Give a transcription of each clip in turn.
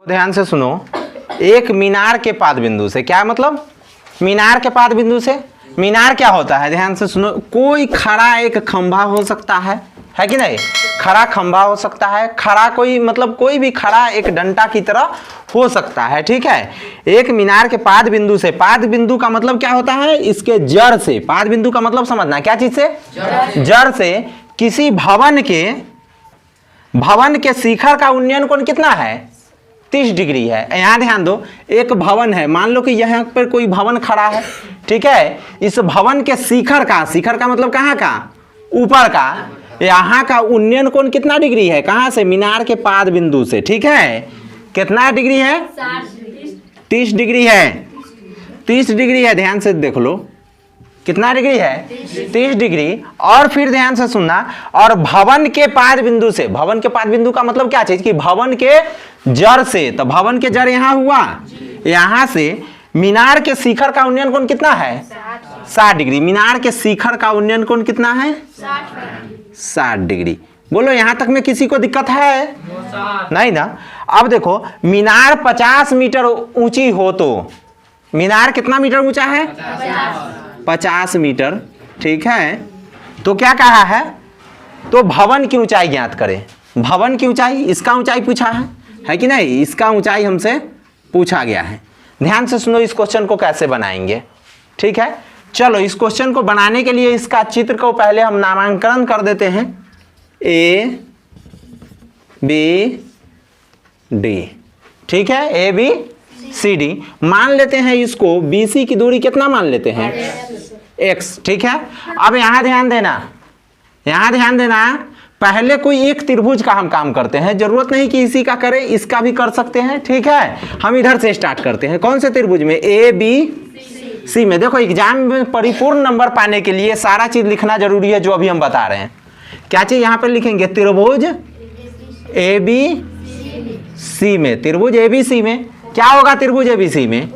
ध्यान से सुनो, एक मीनार के पाद बिंदु से, क्या मतलब मीनार के पाद बिंदु से, मीनार क्या होता है, ध्यान से सुनो, कोई खड़ा एक खंभा हो सकता है कि नहीं, खड़ा खंभा हो सकता है, खड़ा कोई मतलब कोई भी खड़ा एक डंडा की तरह हो सकता है, ठीक है। एक मीनार के पाद बिंदु से, पाद बिंदु का मतलब क्या होता है, इसके जड़ से, पाद बिंदु का मतलब समझना, क्या चीज से, जड़ से किसी भवन के शिखर का उन्नयन कोण कितना है, 30 डिग्री है। यहां ध्यान दो, एक भवन है, मान लो कि यहाँ पर कोई भवन खड़ा है, ठीक है, इस भवन के शिखर का मतलब कहाँ का, ऊपर का, यहाँ का उन्नयन कोण कितना डिग्री है, कहाँ से, मीनार के पाद बिंदु से, ठीक है, कितना डिग्री है, 30 डिग्री है, 30 डिग्री है, ध्यान से देख लो कितना डिग्री है, 30 डिग्री। और फिर ध्यान से सुनना, और भवन के पाद बिंदु से, भवन के पाद बिंदु का मतलब क्या चीज कि भवन के जड़ से, तो भवन के जड़ यहां हुआ, यहां से मीनार के शिखर का उन्नयन कोण कितना है, 60 डिग्री। मीनार के शिखर का उन्नयन कोण कितना है, 60 डिग्री। बोलो यहां तक में किसी को दिक्कत है, नहीं ना। अब देखो, मीनार 50 मीटर ऊंची हो तो, मीनार कितना मीटर ऊंचा है, 50 मीटर, ठीक है। तो क्या कहा है, तो भवन की ऊंचाई ज्ञात करें, भवन की ऊंचाई, इसका ऊंचाई पूछा है कि नहीं, इसका ऊंचाई हमसे पूछा गया है। ध्यान से सुनो, इस क्वेश्चन को कैसे बनाएंगे, ठीक है। चलो इस क्वेश्चन को बनाने के लिए इसका चित्र को पहले हम नामांकन कर देते हैं, ए बी डी, ठीक है, ए बी सी डी। मान लेते हैं इसको, बीसी की दूरी कितना मान लेते हैं, x, ठीक है। अब यहां ध्यान देना, पहले कोई एक त्रिभुज का हम काम करते हैं, जरूरत नहीं कि इसी का करें, इसका भी कर सकते हैं, ठीक है। हम इधर से स्टार्ट करते हैं, कौन से त्रिभुज में, ए बी सी में। देखो एग्जाम में परिपूर्ण नंबर पाने के लिए सारा चीज लिखना जरूरी है जो अभी हम बता रहे हैं। क्या चीज यहां पर लिखेंगे, त्रिभुज ए बी सी में, त्रिभुज ए बी सी में क्या होगा, त्रिभुज ए बी सी में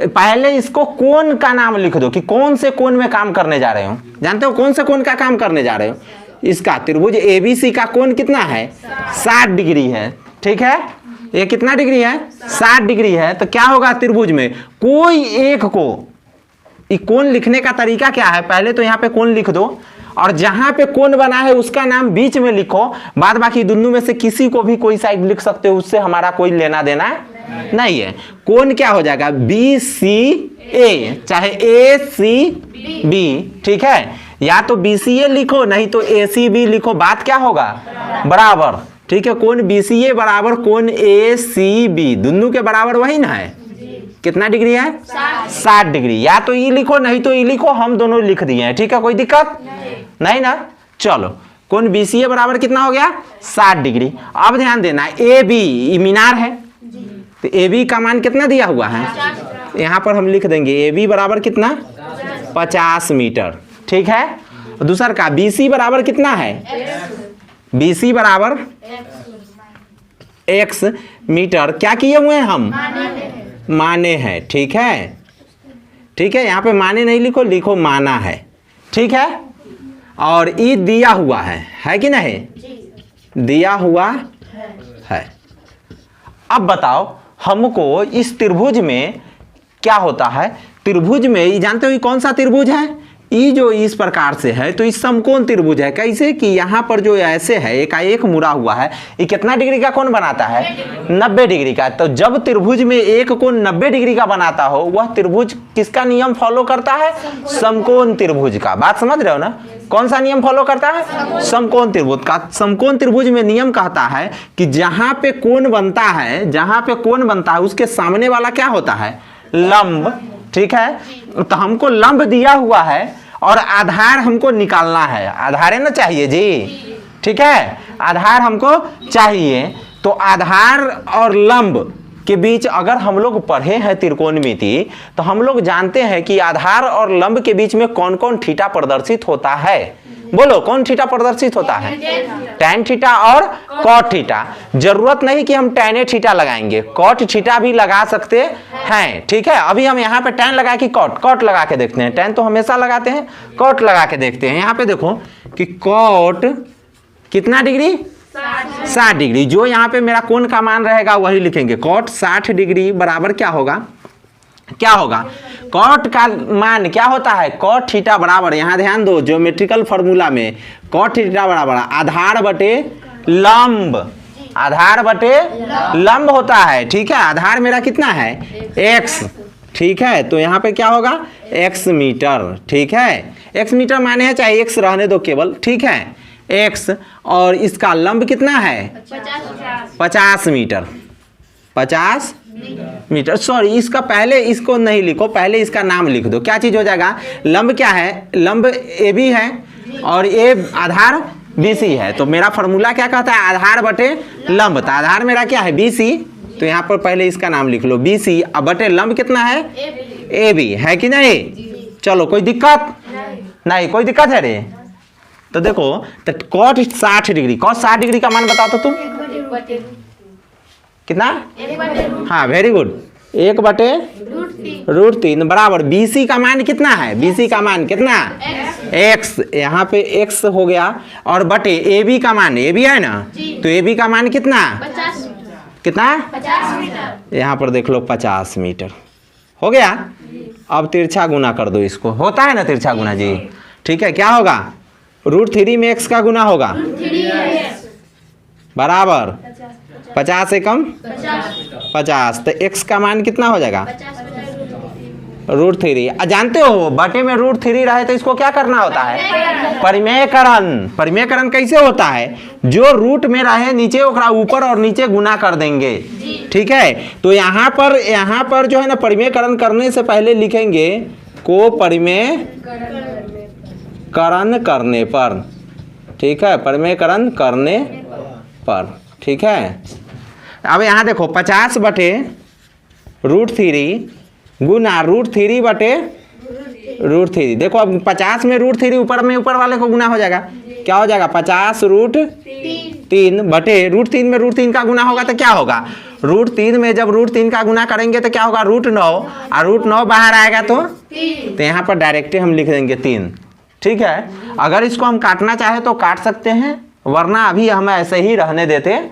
पहले इसको कोण का नाम लिख दो कि कौन से कोण में काम करने जा रहे हो, जानते हो कौन से कोण का काम करने जा रहे हो, इसका त्रिभुज एबीसी का कोण कितना है, 60 डिग्री है, ठीक है। ये कितना डिग्री है, 60 डिग्री है। तो क्या होगा, त्रिभुज में कोई एक को, कोण लिखने का तरीका क्या है, पहले तो यहाँ पे कोण लिख दो, और जहां पे कोण बना है उसका नाम बीच में लिखो, बाद बाकी दोनों में से किसी को भी कोई साइड लिख सकते हो, उससे हमारा कोई लेना देना नहीं है। कोण क्या हो जाएगा, बी सी ए, चाहे ए सी बी, ठीक है, या तो बी सी ए लिखो नहीं तो ए सी बी लिखो, बात क्या होगा, बराबर, ठीक है। कोण बी सी ए बराबर कोण ए सी बी, दोनों के बराबर वही ना है, कितना डिग्री है, 60 डिग्री। या तो ई लिखो नहीं तो ई लिखो, हम दोनों लिख दिए हैं, ठीक है, कोई दिक्कत नहीं ना। चलो कोण बी सी ए बराबर कितना हो गया, 60 डिग्री। अब ध्यान देना, ए बी मीनार है, तो ए बी का मान कितना दिया हुआ है, यहां पर हम लिख देंगे ए बी बराबर कितना, 50 मीटर, ठीक है। दूसरा का बी सी बराबर कितना है, बी सी बराबर x मीटर, क्या किए हुए हैं हम, माने हैं, ठीक है, ठीक है। यहाँ पे माने नहीं लिखो, लिखो माना है, ठीक है। और ई दिया हुआ है कि नहीं, दिया हुआ है। अब बताओ हमको इस त्रिभुज में क्या होता है, त्रिभुज में ये जानते हो ये कौन सा त्रिभुज है, ये जो इस प्रकार से है तो इस समकोण त्रिभुज है। कैसे कि यहाँ पर जो ऐसे है एक मुड़ा हुआ है, ये कितना डिग्री का कोण बनाता है, 90 डिग्री का। तो जब त्रिभुज में एक कोण 90 डिग्री का बनाता हो, वह त्रिभुज किसका नियम फॉलो करता है, समकोण त्रिभुज का। बात समझ रहे हो ना, कौन सा नियम फॉलो करता है, समकोण त्रिभुज का। समकोण त्रिभुज में नियम कहता है कि जहां पे कोण बनता है, उसके सामने वाला क्या होता है, लंब, ठीक है। तो हमको लंब दिया हुआ है और आधार हमको निकालना है, आधार है ना चाहिए जी, ठीक है, आधार हमको चाहिए। तो आधार और लंब के बीच अगर हम लोग पढ़े हैं त्रिकोणमिति, तो हम लोग जानते हैं कि आधार और लंब के बीच में कौन कौन थीटा प्रदर्शित होता है। बोलो कौन थीटा प्रदर्शित होता है, टैन थीटा और कॉट थीटा। जरूरत नहीं कि हम टैन थीटा लगाएंगे, कॉट थीटा भी लगा सकते हैं, ठीक है। अभी हम यहाँ पे टैन लगा के कॉट लगा के देखते हैं, टैन तो हमेशा लगाते हैं, कॉट लगा के देखते हैं। यहाँ पे देखो कि कॉट कितना डिग्री, 60 डिग्री। जो यहाँ पे मेरा कोण का मान रहेगा वही लिखेंगे। कॉट 60 डिग्री बराबर क्या होगा, क्या होगा, कॉट का मान क्या होता है, कॉट थीटा बराबर, यहाँ ध्यान दो ज्योमेट्रिकल फॉर्मूला में कॉट थीटा बराबर आधार बटे लंब, आधार बटे लंब होता है। ठीक है, आधार मेरा कितना है x, ठीक है, तो यहाँ पे क्या होगा x मीटर। ठीक है, x मीटर माने है, चाहे x रहने दो केवल, ठीक है, x, और इसका लंब कितना है 50 मीटर, 50 मीटर। सॉरी, इसका पहले इसको नहीं लिखो, पहले इसका नाम लिख दो। क्या चीज हो जाएगा, लंब क्या है, लंब ए बी है और ए आधार BC है। तो मेरा फॉर्मूला क्या कहता है, आधार बटे लंब। तो आधार मेरा क्या है BC, तो यहाँ पर पहले इसका नाम लिख लो BC, अब बटे लंब कितना है AB, है कि नहीं। चलो कोई दिक्कत नहीं, कोई दिक्कत है रे। तो देखो, तो कॉट 60 डिग्री, कॉट 60 डिग्री का मान बताओ तो तुम कितना, हाँ वेरी गुड, 1/√3 बराबर BC का मान कितना है, BC का मान कितना x, यहाँ पे x हो गया, और बटे AB का मान, AB है ना, तो AB का मान कितना, कितना 50 मीटर, यहाँ पर देख लो 50 मीटर हो गया। अब तिरछा गुना कर दो इसको, होता है ना तिरछा गुना जी। ठीक है, क्या होगा, √3 में x का गुना होगा बराबर 50 से कम 50, तो x का मान कितना हो जाएगा √3। जानते हो बटे में √3 रहे तो इसको क्या करना होता है, परिमेयकरण। परिमेयकरण कैसे होता है, जो रूट में रहे नीचे ओकरा ऊपर और नीचे गुना कर देंगे। ठीक है, तो यहाँ पर जो है ना परिमेयकरण करने से पहले लिखेंगे को परिमेयकरण करने पर। ठीक है, परिमेयकरण करने पर। ठीक है, अब यहाँ देखो 50 बटे √3 गुना √3 बटे √3। देखो अब 50 में √3 ऊपर में ऊपर वाले को गुना हो जाएगा, क्या हो जाएगा 50√3 बटे √3 में √3 का गुना होगा तो क्या होगा, √3 में जब √3 का गुना करेंगे तो क्या होगा √9, और √9 बाहर आएगा तो यहाँ पर डायरेक्ट हम लिख देंगे 3। ठीक है, अगर इसको हम काटना चाहे तो काट सकते हैं, वरना अभी हम ऐसे ही रहने देते हैं।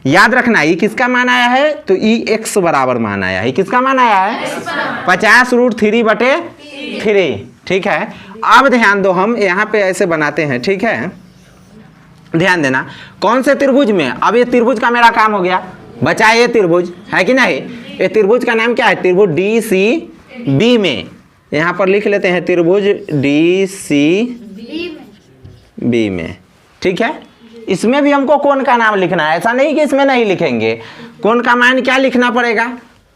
याद रखना ये किसका मान आया है, तो ई x बराबर मान आया है। किसका मान आया है 50√3 बटे 3। ठीक है, अब ध्यान दो, हम यहाँ पे ऐसे बनाते हैं। ठीक है, ध्यान देना, कौन से त्रिभुज में, अब ये त्रिभुज का मेरा काम हो गया, बचा ये त्रिभुज है कि नहीं। ये त्रिभुज का नाम क्या है, त्रिभुज DCB में, यहाँ पर लिख लेते हैं त्रिभुज DCB में। ठीक है, इसमें भी हमको कोण का नाम लिखना है, ऐसा नहीं कि इसमें नहीं लिखेंगे। कोण का मान क्या लिखना पड़ेगा,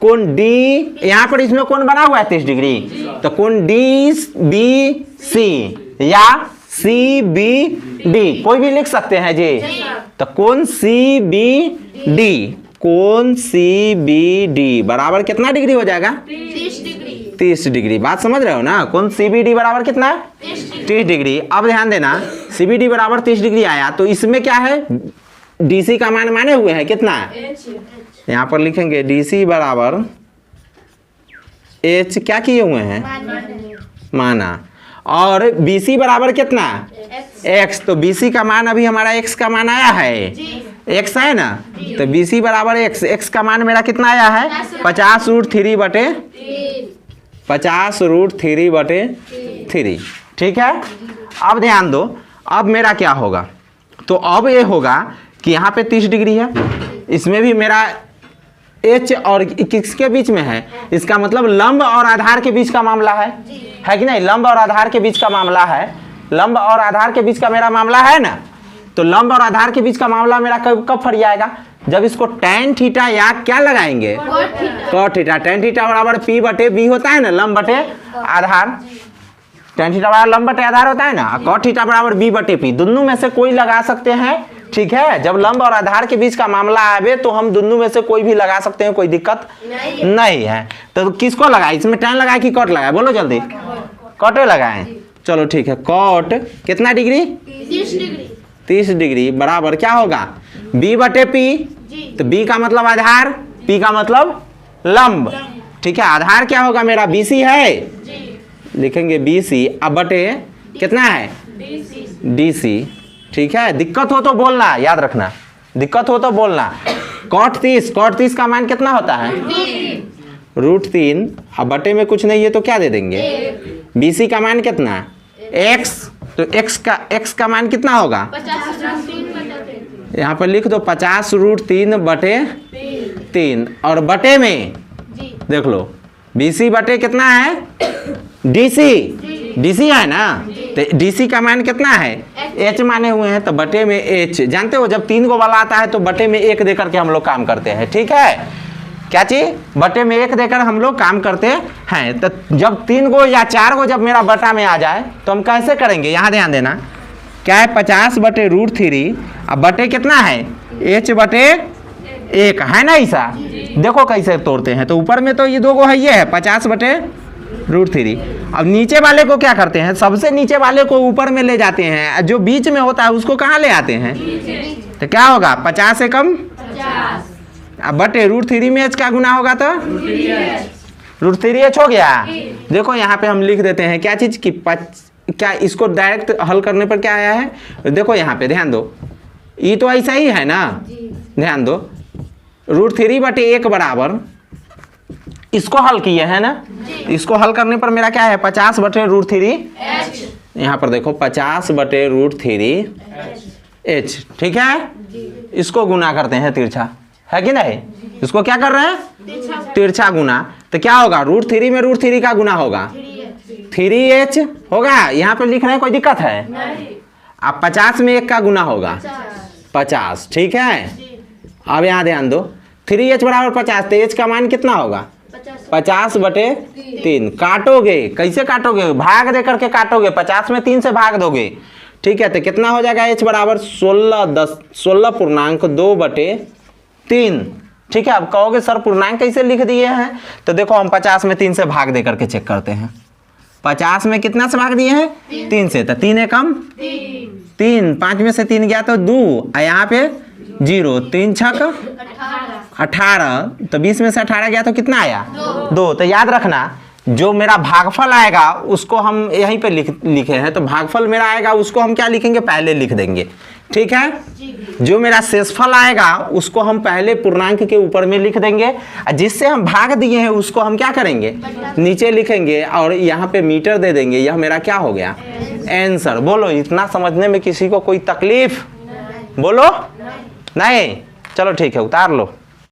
कोण D, यहाँ पर इसमें कोण बना हुआ है 30 डिग्री, तो कोण DBC या CBD कोई भी लिख सकते हैं जी। तो कोण CBD, कोण CBD बराबर कितना डिग्री हो जाएगा 30 डिग्री। बात समझ रहे हो ना, कोण CBD बराबर कितना 30 डिग्री। अब ध्यान देना, CBD बराबर 30 डिग्री आया तो इसमें क्या है, DC का मान माने हुए हैं कितना, यहाँ पर लिखेंगे DC बराबर H क्या किए हुए हैं, माना, और BC बराबर कितना x, तो BC का मान अभी हमारा x का मान आया है, x है ना, तो BC बराबर x का मान मेरा कितना आया है 50√3 बटे 50√3 बटे 3। ठीक है, अब ध्यान दो, अब मेरा क्या होगा, तो अब ये होगा कि यहाँ पे 30 डिग्री है, इसमें भी मेरा H और किसके बीच में है, इसका मतलब लंब और आधार के बीच का मामला है कि नहीं, लंब और आधार के बीच का मामला है, लंब और आधार के बीच का मेरा मामला है ना। तो लंब और आधार के बीच का मामला मेरा कब फट जाएगा, जब इसको tan थीटा या क्या लगाएंगे cot थीटा। tan थीटा बराबर P बटे B होता है ना, लंब बटे आधार, tan थीटा बराबर लंब बटे आधार होता है ना, cot थीटा बराबर B बटे P, दोनों में से कोई लगा सकते हैं। ठीक है, जब लंब और आधार के बीच का मामला आवे तो हम दोनों में से कोई भी लगा सकते हैं, कोई दिक्कत नहीं है। तो किसको लगाए, इसमें tan लगाए कि cot लगाए, बोलो जल्दी, cot लगाए। चलो ठीक है, cot कितना डिग्री 30 डिग्री बराबर क्या होगा B बटे P, तो B का मतलब आधार, P का मतलब लंब। ठीक है, आधार क्या होगा मेरा BC है, लिखेंगे BC, अब बटे कितना है DC। ठीक है, दिक्कत हो तो बोलना, याद रखना, दिक्कत हो तो बोलना। cot 30 का मान कितना होता है? √3। अब बटे में कुछ नहीं है तो क्या दे देंगे? BC का मान कितना? x, तो x का मान कितना होगा? 50 यहाँ पर लिख दो 50√3 बटे 3, और बटे में देख लो BC बटे कितना है? DC है ना, तो DC का मान कितना है? H माने हुए हैं, तो बटे में H। जानते हो जब 3 को वाला आता है तो बटे में 1 देकर के हम लोग काम करते हैं, ठीक है, क्या चीज? बटे में 1 देकर हम लोग काम करते हैं। तो जब 3 को या 4 को जब मेरा बटा में आ जाए तो हम कैसे करेंगे? यहाँ ध्यान देना, क्या है? 50/√3, अब बटे कितना है? H बटे 1 है ना ऐसा। देखो कैसे तोड़ते हैं, तो ऊपर में तो ये 2 को है, ये है 50/√3। अब नीचे वाले को क्या करते हैं? सबसे नीचे वाले को ऊपर में ले जाते हैं, जो बीच में होता है उसको कहाँ ले आते हैं? तो क्या होगा? 50 से कम 50। अब बटे √3 में H का गुना होगा तो √3H हो गया। देखो यहाँ पे हम लिख देते हैं क्या चीज की क्या इसको डायरेक्ट हल करने पर क्या आया है? देखो यहाँ पे ध्यान दो, ये तो ऐसा ही है ना, ध्यान दो, √3/1 बराबर, इसको हल किए है ना, इसको हल करने पर मेरा क्या है? 50/√3। यहाँ पर देखो 50/√3H, ठीक है। इसको गुना करते हैं तिरछा, है कि नहीं? इसको क्या कर रहे हैं? तिरछा गुना। तो क्या होगा? √3 में √3 का गुना होगा, 3H होगा। यहाँ पे लिख रहे हैं, कोई दिक्कत है? अब 50 में 1 का गुना होगा 50, ठीक है। अब यहाँ ध्यान दो, 3H बराबर 50, तो H का मान कितना होगा? 50/3। काटोगे, कैसे काटोगे? भाग दे करके काटोगे, 50 में 3 से भाग दोगे, ठीक है। तो कितना हो जाएगा? H बराबर 16.2/3, ठीक है। अब कहोगे सर पूर्णांक कैसे लिख दिए हैं? तो देखो हम 50 में 3 से भाग दे करके चेक करते हैं। 50 में कितना से भाग दिए हैं? 3 से, तो 3 एकम 3, 5 में से 3 गया तो 2, और यहाँ पे 0, 3 छक 18, तो 20 में से 18 गया तो कितना आया? 2। तो याद रखना, जो मेरा भागफल आएगा उसको हम यहीं पे लिखे हैं, तो भागफल मेरा आएगा उसको हम क्या लिखेंगे? पहले लिख देंगे, ठीक है। जो मेरा शेषफल आएगा उसको हम पहले पूर्णांक के ऊपर में लिख देंगे, और जिससे हम भाग दिए हैं उसको हम क्या करेंगे? नीचे लिखेंगे, और यहाँ पे मीटर दे देंगे। यह मेरा क्या हो गया? आंसर। बोलो, इतना समझने में किसी को कोई तकलीफ? बोलो नहीं। चलो ठीक है, उतार लो।